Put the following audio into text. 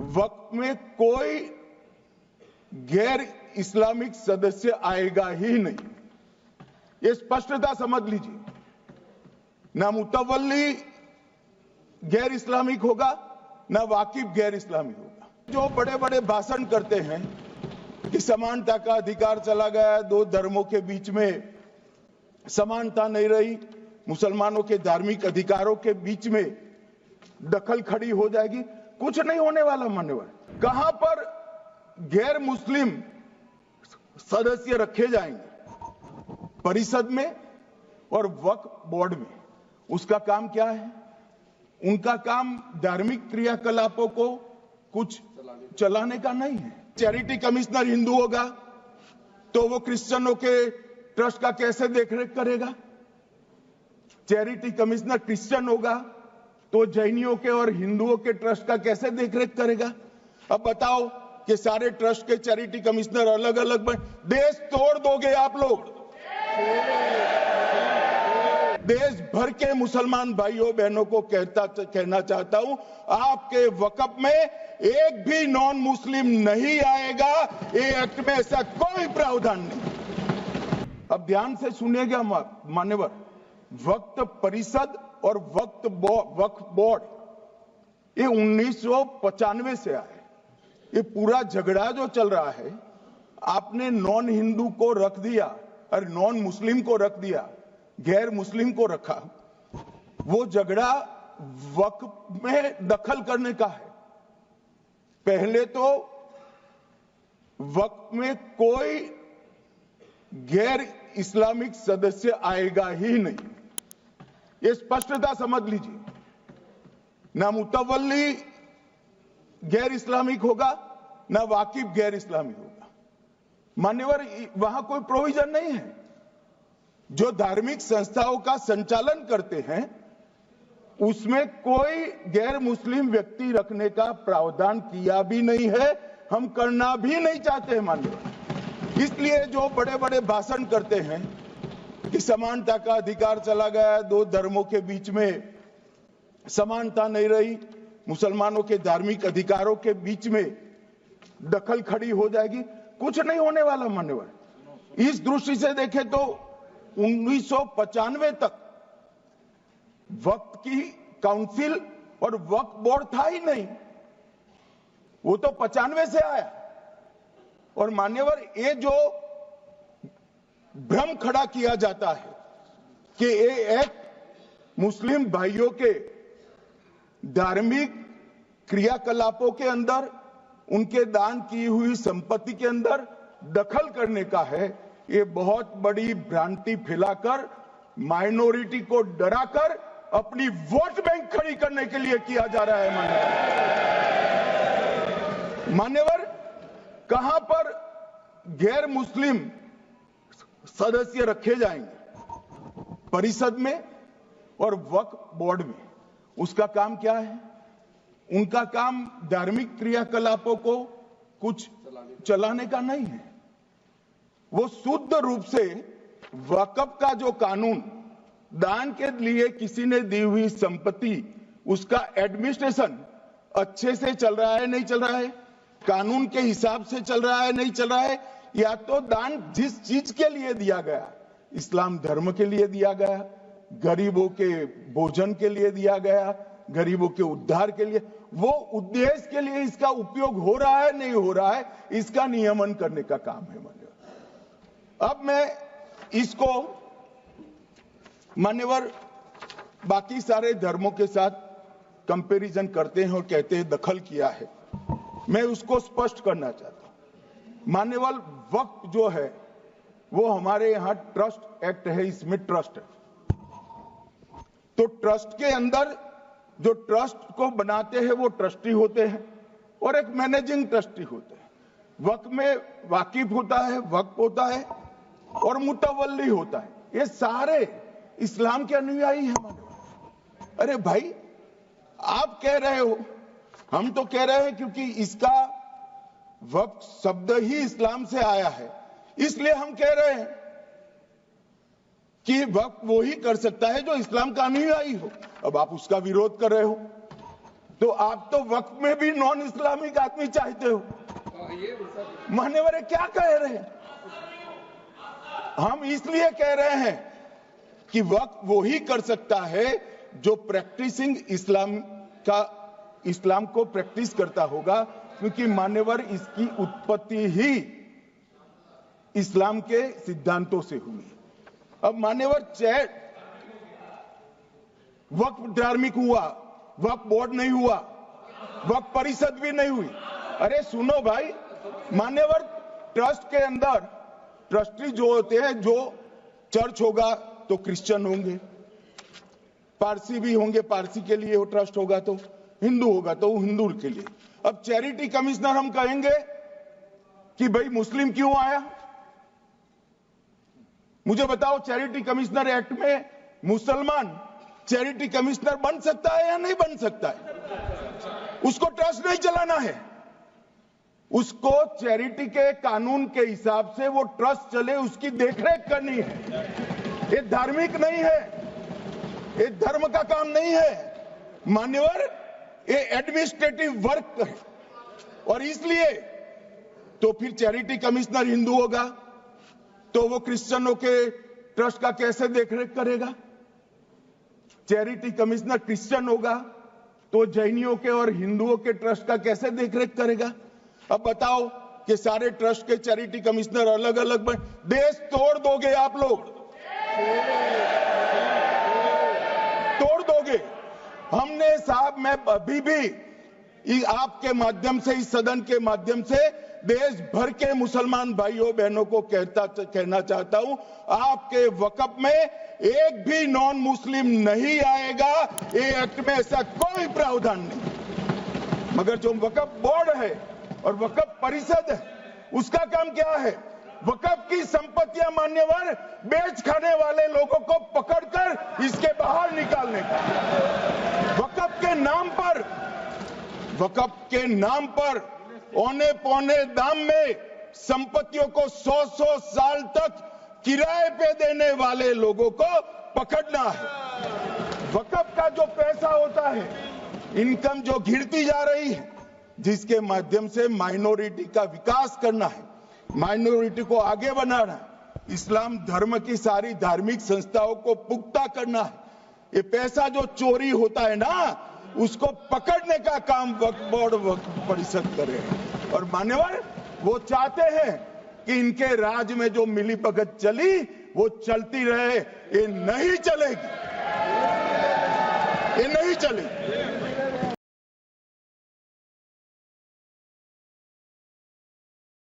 वक्त में कोई गैर इस्लामिक सदस्य आएगा ही नहीं, ये स्पष्टता समझ लीजिए। ना मुतवल्ली गैर इस्लामिक होगा, ना वाकिफ गैर इस्लामिक होगा। जो बड़े बड़े भाषण करते हैं कि समानता का अधिकार चला गया, दो धर्मों के बीच में समानता नहीं रही, मुसलमानों के धार्मिक अधिकारों के बीच में दखल खड़ी हो जाएगी, कुछ नहीं होने वाला। मान्यवर, कहां पर गैर मुस्लिम सदस्य रखे जाएंगे? परिषद में और वक्फ बोर्ड में। उसका काम क्या है? उनका काम धार्मिक क्रियाकलापों को कुछ चलाने का नहीं है। चैरिटी कमिश्नर हिंदू होगा तो वो क्रिश्चियनों के ट्रस्ट का कैसे देखरेख करेगा? चैरिटी कमिश्नर क्रिश्चियन होगा तो जैनियों के और हिंदुओं के ट्रस्ट का कैसे देखरेख करेगा? अब बताओ कि सारे ट्रस्ट के चैरिटी कमिश्नर अलग अलग बन, देश तोड़ दोगे आप लोग। देश भर के मुसलमान भाइयों बहनों को कहना चाहता हूं, आपके वक्फ में एक भी नॉन मुस्लिम नहीं आएगा। ये एक्ट में ऐसा कोई प्रावधान नहीं। अब ध्यान से सुनिएगा मान्यवर, वक्फ परिषद और वक्फ बोर्ड ये 1995 से आए। ये पूरा झगड़ा जो चल रहा है, आपने नॉन हिंदू को रख दिया और नॉन मुस्लिम को रख दिया, गैर मुस्लिम को रखा। वो झगड़ा वक्फ में दखल करने का है। पहले तो वक्फ में कोई गैर इस्लामिक सदस्य आएगा ही नहीं, ये स्पष्टता समझ लीजिए। ना मुतवल्ली गैर इस्लामिक होगा, ना वाकिफ गैर इस्लामिक होगा। मान्यवर, वहां कोई प्रोविजन नहीं है। जो धार्मिक संस्थाओं का संचालन करते हैं उसमें कोई गैर मुस्लिम व्यक्ति रखने का प्रावधान किया भी नहीं है, हम करना भी नहीं चाहते हैं मान्यवर। इसलिए जो बड़े बड़े भाषण करते हैं कि समानता का अधिकार चला गया, दो धर्मों के बीच में समानता नहीं रही, मुसलमानों के धार्मिक अधिकारों के बीच में दखल खड़ी हो जाएगी, कुछ नहीं होने वाला मान्यवर। इस दृष्टि से देखें तो 1995 तक वक्फ की काउंसिल और वक्फ बोर्ड था ही नहीं, वो तो 95 से आया। और मान्यवर, ये जो भ्रम खड़ा किया जाता है कि ये एक मुस्लिम भाइयों के धार्मिक क्रियाकलापों के अंदर, उनके दान की हुई संपत्ति के अंदर दखल करने का है, ये बहुत बड़ी भ्रांति फैलाकर माइनॉरिटी को डराकर अपनी वोट बैंक खड़ी करने के लिए किया जा रहा है। मान्यवर, कहां पर गैर मुस्लिम सदस्य रखे जाएंगे? परिषद में और वक्फ बोर्ड में। उसका काम क्या है? उनका काम धार्मिक क्रियाकलापों को कुछ चलाने का नहीं है। वो शुद्ध रूप से वक्फ का जो कानून, दान के लिए किसी ने दी हुई संपत्ति, उसका एडमिनिस्ट्रेशन अच्छे से चल रहा है नहीं चल रहा है, कानून के हिसाब से चल रहा है नहीं चल रहा है, या तो दान जिस चीज के लिए दिया गया, इस्लाम धर्म के लिए दिया गया, गरीबों के भोजन के लिए दिया गया, गरीबों के उद्धार के लिए, वो उद्देश्य के लिए इसका उपयोग हो रहा है नहीं हो रहा है, इसका नियमन करने का काम है मान्यवर। अब मैं इसको मान्यवर बाकी सारे धर्मों के साथ कंपैरिजन करते हैं और कहते हैं दखल किया है। मैं उसको स्पष्ट करना चाहता हूं। मान्यवर, वक्फ जो है वो हमारे यहां ट्रस्ट एक्ट है, इसमें ट्रस्ट है। तो ट्रस्ट के अंदर जो ट्रस्ट को बनाते हैं वो ट्रस्टी होते हैं और एक मैनेजिंग ट्रस्टी होते हैं। वक्फ में वाकिफ होता है, वक्फ होता है और मुतवल्ली होता है। ये सारे इस्लाम के अनुयायी हैं। अरे भाई, आप कह रहे हो, हम तो कह रहे हैं क्योंकि इसका वक्फ शब्द ही इस्लाम से आया है, इसलिए हम कह रहे हैं कि वक्फ वो ही कर सकता है जो इस्लाम का अनुयायी हो। अब आप उसका विरोध कर रहे हो। तो आप तो वक्त में भी नॉन इस्लामिक आदमी चाहते हो। मान्यवर क्या कह रहे हैं? हम इसलिए कह रहे हैं कि वक्त वो ही कर सकता है जो प्रैक्टिसिंग इस्लाम को प्रैक्टिस करता होगा, क्योंकि मान्यवर इसकी उत्पत्ति ही इस्लाम के सिद्धांतों से हुई। अब मान्यवर वक्फ धार्मिक हुआ, वक्फ बोर्ड नहीं हुआ, वक्फ परिषद भी नहीं हुई। अरे सुनो भाई, मान्यवर ट्रस्ट के अंदर ट्रस्टी जो होते हैं, जो चर्च होगा तो क्रिश्चियन होंगे, पारसी भी होंगे, पारसी के लिए वो ट्रस्ट होगा, तो हिंदू होगा तो वो हिंदू के लिए। अब चैरिटी कमिश्नर हम कहेंगे कि भाई मुस्लिम क्यों आया? मुझे बताओ, चैरिटी कमिश्नर एक्ट में मुसलमान चैरिटी कमिश्नर बन सकता है या नहीं बन सकता है? उसको ट्रस्ट नहीं चलाना है, उसको चैरिटी के कानून के हिसाब से वो ट्रस्ट चले, उसकी देखरेख करनी है। ये धार्मिक नहीं है, ये धर्म का काम नहीं है मान्यवर, ये एडमिनिस्ट्रेटिव वर्क है। और इसलिए तो फिर चैरिटी कमिश्नर हिंदू होगा तो वो क्रिश्चियनों के ट्रस्ट का कैसे देखरेख करेगा? चैरिटी कमिश्नर क्रिश्चियन होगा तो जैनियों के और हिंदुओं के ट्रस्ट का कैसे देखरेख करेगा? अब बताओ कि सारे ट्रस्ट के चैरिटी कमिश्नर अलग अलग बन, देश तोड़ दोगे आप लोग, तोड़ दोगे। हमने साहब, मैं अभी भी आपके माध्यम से, इस सदन के माध्यम से देश भर के मुसलमान भाइयों बहनों को कहना चाहता हूं, आपके वक्फ में एक भी नॉन मुस्लिम नहीं आएगा। ये एक्ट में ऐसा कोई प्रावधान नहीं। मगर जो वक्फ बोर्ड है और वक्फ परिषद है, उसका काम क्या है? वक्फ की संपत्तियां मान्यवर बेच खाने वाले लोगों को पकड़कर इसके बाहर निकालने का। वक्फ के नाम पर औने पौने दाम में संपत्तियों को 100 साल तक किराए पे देने वाले लोगों को पकड़ना है। वक्फ का जो पैसा होता है, इनकम जो गिरती जा रही है, जिसके माध्यम से माइनॉरिटी का विकास करना है, माइनॉरिटी को आगे बढ़ाना है, इस्लाम धर्म की सारी धार्मिक संस्थाओं को पुख्ता करना है। ये पैसा जो चोरी होता है ना, उसको पकड़ने का काम वक्फ बोर्ड, वक्फ परिषद करे। और मान्यवर वो चाहते हैं कि इनके राज में जो मिलीभगत चली वो चलती रहे। ये नहीं चलेगी, ये नहीं चलेगी।